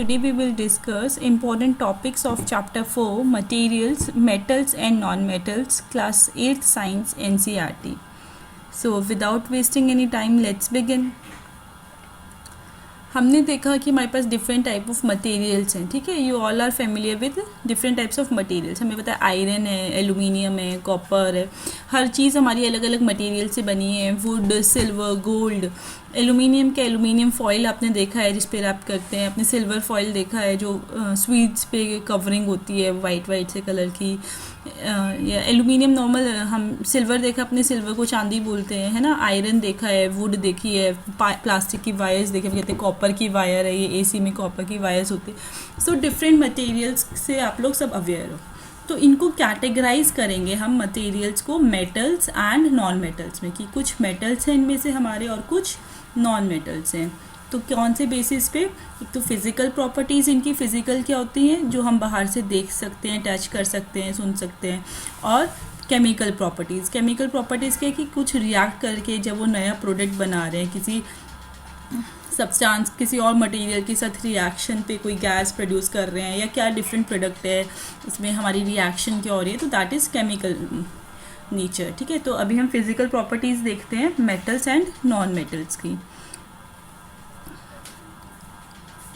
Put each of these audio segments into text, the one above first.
today we will discuss important topics of chapter 4 materials, metals and non-metals, class 8 science NCERT. So without wasting any time, let's begin. हमने देखा कि हमारे पास different type of materials हैं, ठीक है. You all are familiar with different types of materials. हमें पता है आयरन है, एलुमिनियम है, कॉपर है, हर चीज़ हमारी अलग अलग मटेरियल से बनी है. Would, silver, gold. एलुमिनियम का एलुमिनियम फॉइल आपने देखा है जिस पे रैप करते हैं. आपने सिल्वर फॉइल देखा है जो स्वीट्स पे कवरिंग होती है वाइट से कलर की. या एलुमिनियम नॉर्मल, हम सिल्वर देखा, अपने सिल्वर को चांदी बोलते हैं, है ना. आयरन देखा है, वुड देखी है, प्लास्टिक की वायर्स देखे, कहते हैं कॉपर की वायर है, ये एसी में कॉपर की वायर्स होती है. सो डिफरेंट मटेरियल्स से आप लोग सब अवेयर हो. तो इनको कैटेगराइज करेंगे हम मटेरियल्स को मेटल्स एंड नॉन मेटल्स में, कि कुछ मेटल्स हैं इनमें से हमारे और कुछ नॉन मेटल्स हैं. तो कौन से बेसिस पे? एक तो फिज़िकल प्रॉपर्टीज़ इनकी. फ़िज़िकल क्या होती हैं? जो हम बाहर से देख सकते हैं, टच कर सकते हैं, सुन सकते हैं. और केमिकल प्रॉपर्टीज़. केमिकल प्रॉपर्टीज़ क्या है कि कुछ रिएक्ट करके जब वो नया प्रोडक्ट बना रहे हैं, किसी सब्सटेंस, किसी और मटेरियल के साथ रिएक्शन पे कोई गैस प्रोड्यूस कर रहे हैं, या क्या डिफरेंट प्रोडक्ट है, उसमें हमारी रिएक्शन क्या हो रही है, तो दैट इज़ केमिकल नेचर, ठीक है. तो अभी हम फिज़िकल प्रॉपर्टीज़ देखते हैं मेटल्स एंड नॉन मेटल्स की.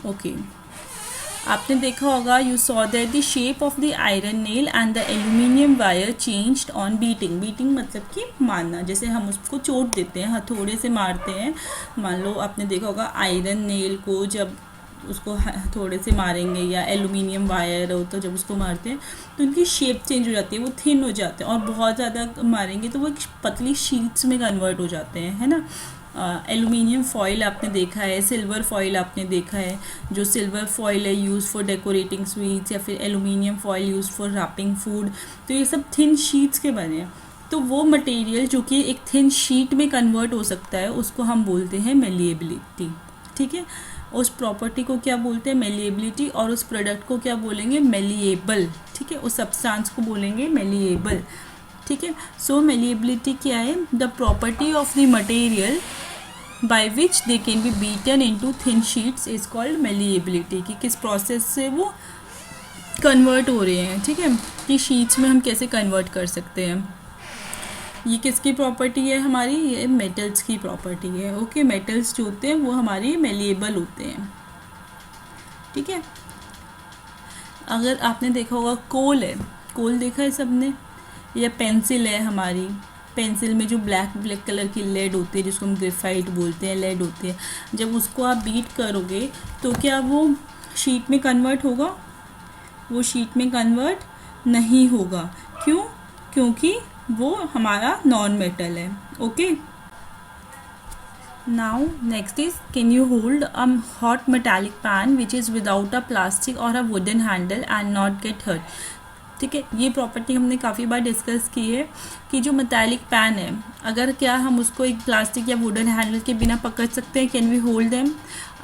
ओके, आपने देखा होगा, you saw that the shape of the iron nail and the aluminium wire changed on beating. Beating मतलब कि मारना. जैसे हम उसको चोट देते हैं, हथौड़े से मारते हैं. मान लो आपने देखा होगा आयरन नेल को जब उसको हथौड़े से मारेंगे, या एल्यूमिनियम वायर हो तो जब उसको मारते हैं तो उनकी शेप चेंज हो जाती है, वो थिन हो जाते हैं. और बहुत ज़्यादा मारेंगे तो वो एक पतली शीट्स में कन्वर्ट हो जाते हैं, है ना. एल्यूमिनियम फॉइल आपने देखा है, सिल्वर फॉइल आपने देखा है. जो सिल्वर फॉइल है यूज़ फॉर डेकोरेटिंग स्वीट्स, या फिर aluminium foil use for wrapping food. तो ये सब थिन शीट्स के बने हैं. तो वो मटेरियल जो कि एक थिन शीट में कन्वर्ट हो सकता है उसको हम बोलते हैं मेलिएबिलिटी, ठीक है. उस प्रॉपर्टी को क्या बोलते हैं? मेलिएबिलिटी. और उस प्रोडक्ट को क्या बोलेंगे? मेलिएबल, ठीक है. उस सब्सटेंस को बोलेंगे मेलिएबल, ठीक है. सो मेलिएबिलिटी क्या है? The property of the material by which they can be beaten into thin sheets is called malleability. कि किस प्रोसेस से वो कन्वर्ट हो रहे हैं, ठीक है, कि शीट्स में हम कैसे कन्वर्ट कर सकते हैं. ये किसकी प्रॉपर्टी है हमारी? ये मेटल्स की प्रॉपर्टी है. ओके, मेटल्स जो होते हैं वो हमारे मेलिएबल होते हैं, ठीक है. अगर आपने देखा होगा कोल है, कोल देखा है सबने, या पेंसिल है हमारी. पेंसिल में जो ब्लैक कलर की लेड होती है, जिसको हम ग्रेफाइट बोलते हैं, लेड होती है. जब उसको आप बीट करोगे तो क्या वो शीट में कन्वर्ट होगा? वो शीट में कन्वर्ट नहीं होगा. क्यों? क्योंकि वो हमारा नॉन मेटल है. Okay, now next is, can you hold a hot metallic pan which is without a plastic or a wooden handle and not get hurt. ठीक है, ये प्रॉपर्टी हमने काफ़ी बार डिस्कस की है कि जो मेटालिक पैन है, अगर क्या हम उसको एक प्लास्टिक या वुडन हैंडल के बिना पकड़ सकते हैं? Can we hold them?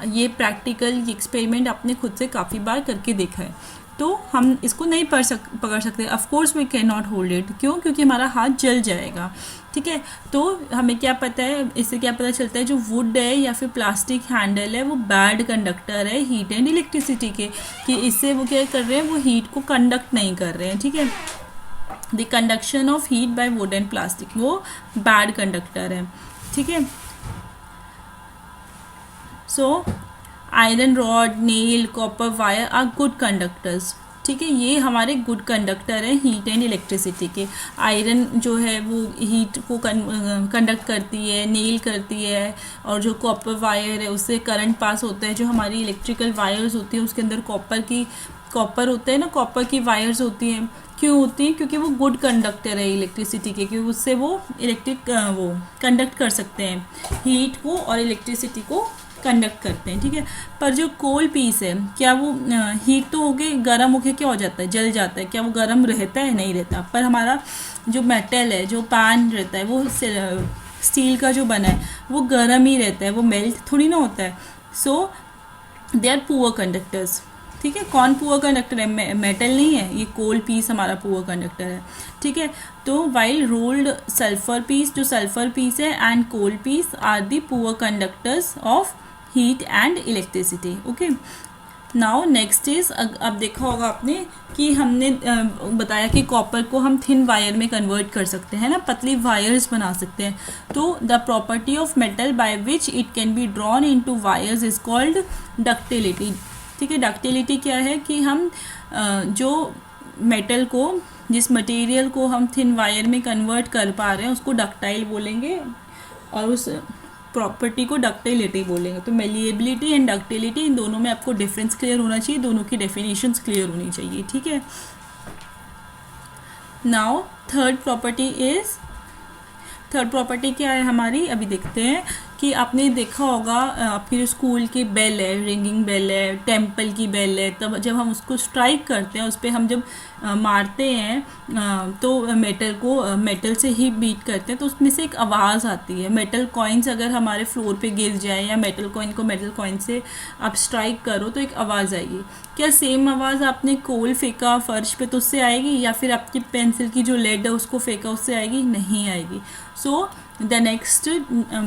ये प्रैक्टिकल एक्सपेरिमेंट आपने खुद से काफ़ी बार करके देखा है. तो हम इसको नहीं पकड़ सकते. Of course we can not hold it. क्यों? क्योंकि हमारा हाथ जल जाएगा, ठीक है. तो हमें क्या पता है, इससे क्या पता चलता है, जो वुड है या फिर प्लास्टिक हैंडल है वो बैड कंडक्टर है हीट एंड इलेक्ट्रिसिटी के, कि इससे वो क्या कर रहे हैं, वो हीट को कंडक्ट नहीं कर रहे हैं, ठीक है. The conduction of heat by wood and plastic, वो बैड कंडक्टर है, ठीक है. So iron rod, nail, copper wire are good conductors, ठीक है. ये हमारे गुड कंडक्टर हैं हीट एंड इलेक्ट्रिसिटी के. आयरन जो है वो हीट को कंडक्ट करती है, नेल करती है. और जो कॉपर वायर है उससे करंट पास होता है. जो हमारी इलेक्ट्रिकल वायर्स होती है उसके अंदर कॉपर होता है ना, कॉपर की वायर्स होती हैं. क्यों होती है? क्योंकि वो गुड कंडक्टर है इलेक्ट्रिसिटी के, क्योंकि उससे वो वो कंडक्ट कर सकते हैं, हीट को और इलेक्ट्रिसिटी को कंडक्ट करते हैं, ठीक है. पर जो कोल पीस है, क्या वो हीट तो हो गई, गर्म होके क्या हो जाता है, जल जाता है. क्या वो गर्म रहता है? नहीं रहता. पर हमारा जो मेटल है, जो पैन रहता है, वो स्टील का जो बना है वो गर्म ही रहता है, वो मेल्ट थोड़ी ना होता है. सो दे आर पुअर कंडक्टर्स, ठीक है. कौन पुअर कंडक्टर है? मेटल नहीं है, ये कोल पीस हमारा पुअर कंडक्टर है, ठीक है. तो वाइल रोल्ड सल्फर पीस, जो सल्फर पीस है, and coal piece are the poor conductors of heat and electricity. Okay, now next is, अब देखा होगा आपने कि हमने बताया कि कॉपर को हम थिन वायर में कन्वर्ट कर सकते हैं ना, पतली वायर्स बना सकते हैं. तो the property of metal by which it can be drawn into wires is called ductility. ठीक है, डक्टिलिटी क्या है कि हम जो मेटल को, जिस मटेरियल को हम थिन वायर में कन्वर्ट कर पा रहे हैं उसको डक्टाइल बोलेंगे, और उस प्रॉपर्टी को डक्टिलिटी बोलेंगे. तो मेलिएबिलिटी एंड डक्टिलिटी, इन दोनों में आपको डिफरेंस क्लियर होना चाहिए, दोनों की डेफिनेशंस क्लियर होनी चाहिए. ठीक है. नाउ थर्ड प्रॉपर्टी क्या है हमारी, अभी देखते हैं. कि आपने देखा होगा आपकी जो स्कूल की बेल है, रिंगिंग बेल है, टेम्पल की बेल है, तब जब हम उसको स्ट्राइक करते हैं, उस पर हम जब मारते हैं तो मेटल से ही बीट करते हैं, तो उसमें से एक आवाज़ आती है. मेटल कॉइन्स अगर हमारे फ्लोर पे गिर जाए या मेटल कॉइन से आप स्ट्राइक करो तो एक आवाज़ आएगी. क्या सेम आवाज़ आपने कोल फेंका फर्श पे तो उससे आएगी, या फिर आपकी पेंसिल की जो लेड है उसको फेंका उससे आएगी? नहीं आएगी. So the next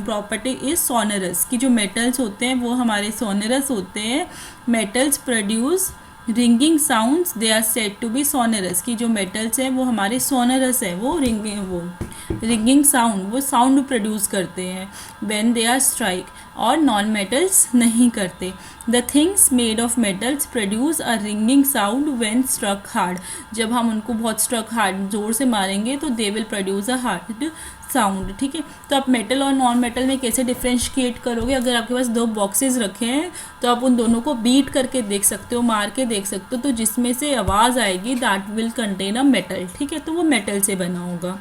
property is sonorous, कि जो मेटल्स होते हैं वो हमारे सोनरस होते हैं. Metals produce ringing sounds, they are said to be sonorous, कि जो मेटल्स हैं वो हमारे सोनरस है, वो रिंगिंग साउंड, वो साउंड प्रोड्यूस करते हैं व्हेन दे आर स्ट्राइक, और नॉन मेटल्स नहीं करते. The things made of metals produce a ringing sound when struck hard, जब हम उनको बहुत स्ट्रक हार्ड जोर से मारेंगे तो they will produce a hard sound. ठीक है. तो आप मेटल और नॉन मेटल में कैसे डिफ्रेंशिएट करोगे? अगर आपके पास दो बॉक्सेस रखे हैं तो आप उन दोनों को बीट करके देख सकते हो, मार के देख सकते हो, तो जिसमें से आवाज़ आएगी that will contain a metal. ठीक है, तो वो मेटल से बना होगा.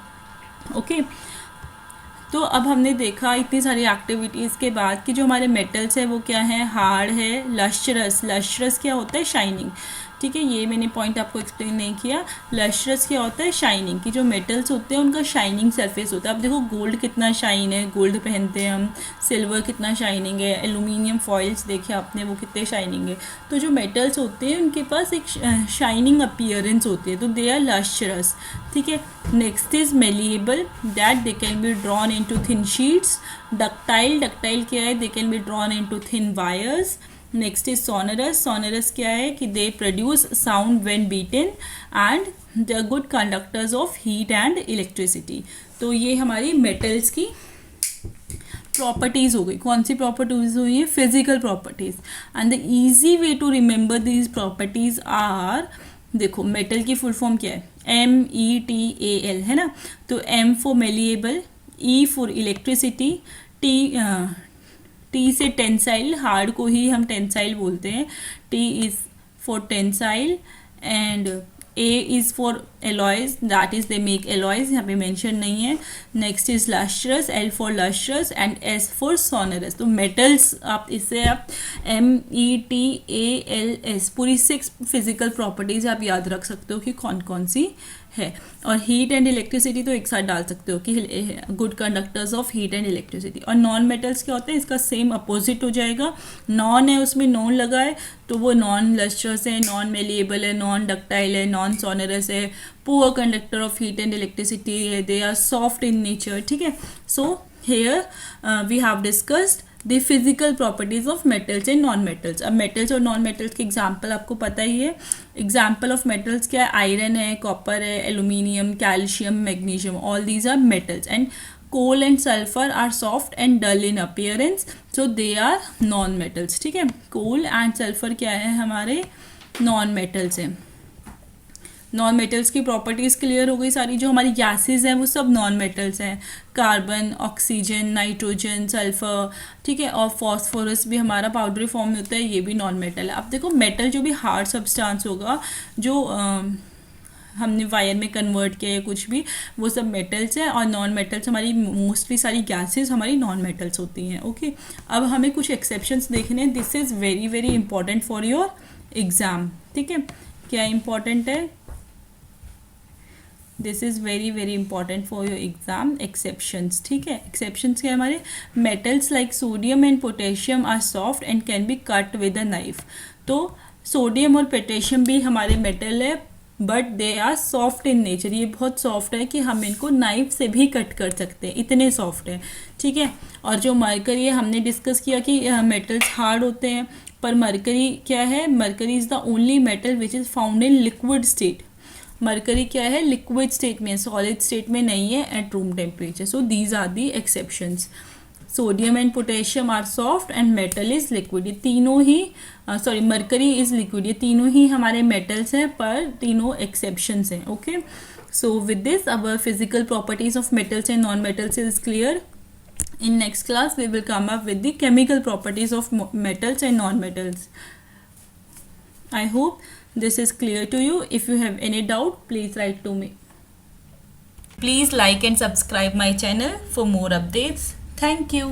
ओके. तो अब हमने देखा इतनी सारी एक्टिविटीज़ के बाद कि जो हमारे मेटल्स है वो क्या है, हार्ड है, लश्रस क्या होता है, शाइनिंग. ठीक है, ये मैंने पॉइंट आपको एक्सप्लेन नहीं किया. लश्रस क्या होता है, शाइनिंग, कि जो मेटल्स होते हैं उनका शाइनिंग सरफेस होता है. अब देखो गोल्ड कितना शाइन है, गोल्ड पहनते हैं हम, सिल्वर कितना शाइनिंग है, एल्यूमिनियम फॉइल्स देखे आपने वो कितने शाइनिंग है. तो जो मेटल्स होते हैं उनके पास एक शाइनिंग अपीयरेंस होती है, तो दे आर लश्रस. ठीक है. Next is malleable, that they can be drawn into thin sheets. Ductile क्या है, they can be drawn into thin wires. Next is sonorous क्या है कि they produce sound when beaten, and they are good conductors of heat and electricity. तो ये हमारी metals की properties हो गई. कौन सी प्रॉपर्टीज हुई है, physical properties. And the easy way to remember these properties are, देखो मेटल की फुल फॉर्म क्या है, METAL है ना. तो M for malleable, E for electricity, T से टेंसाइल, हार्ड को ही हम टेंसाइल बोलते हैं, T is for tensile, and A is for alloys, that is they make alloys, यहाँ पे मेंशन नहीं है. Next is lustrous, L for lustrous, and S for sonorous. तो मेटल्स आप इससे आप METALS पूरी 6 फिजिकल प्रॉपर्टीज आप याद रख सकते हो कि कौन कौन सी है. और हीट एंड इलेक्ट्रिसिटी तो एक साथ डाल सकते हो कि good conductors of heat and electricity. और नॉन मेटल्स क्या होते हैं, इसका सेम अपोजिट हो जाएगा. नॉन है, उसमें नॉन लगा है, तो वो नॉन लस्ट्रस है, नॉन मेलिएबल है, नॉन डक्टाइल है, नॉन सोनरस है, poor conductor of heat and electricity है, they are soft in nature. ठीक है. So here we have discussed the physical properties of metals and non metals. अब metals और non metals के example आपको पता ही है. एग्जाम्पल ऑफ मेटल्स क्या है, आयरन है, कॉपर है, aluminium, calcium, magnesium, all these are metals. And coal and sulphur are soft and dull in appearance, so they are non metals. ठीक है. कोल एंड सल्फर क्या है, हमारे नॉन मेटल्स हैं. नॉन मेटल्स की properties clear हो गई सारी. जो हमारी गैसेज हैं वो सब नॉन मेटल्स हैं, कार्बन, ऑक्सीजन, नाइट्रोजन, सल्फर. ठीक है. और फॉस्फोरस भी हमारा पाउडरी फॉर्म में होता है, ये भी नॉन मेटल है. अब देखो मेटल जो भी हार्ड सब्सटेंस होगा, जो हमने वायर में कन्वर्ट किया है कुछ भी, वो सब मेटल्स हैं. और नॉन मेटल्स हमारी मोस्टली सारी गैसेज हमारी नॉन मेटल्स होती हैं. ओके. अब हमें कुछ एक्सेप्शंस देखने हैं. This is very very important for your exam. ठीक है. क्या इंपॉर्टेंट है, this is very very important for your exam. Exceptions. ठीक है. एक्सेप्शंस क्या है हमारे, metals like sodium and potassium are soft and can be cut with a knife. तो सोडियम और पोटेशियम भी हमारे मेटल है, but they are soft in nature. ये बहुत सॉफ्ट है कि हम इनको नाइफ से भी कट कर सकते हैं, इतने सॉफ्ट है. ठीक है. और जो मरकरी है, हमने डिस्कस किया कि मेटल्स हार्ड होते हैं, पर मरकरी क्या है, mercury is the only metal which is found in liquid state. Mercury क्या है, लिक्विड स्टेट में, सॉलिड स्टेट में नहीं है at room temperature. So these are the exceptions. Sodium and potassium are soft and metal is liquid. ये तीनों ही mercury is liquid, ये तीनों ही हमारे मेटल्स हैं, पर तीनों एक्सेप्शंस हैं। Okay, so with this our physical properties of metals and non metals is clear. In next class we will come up with the chemical properties of metals and non-metals. I hope this is clear to you. If you have any doubt, please write to me. Please like and subscribe my channel for more updates. Thank you.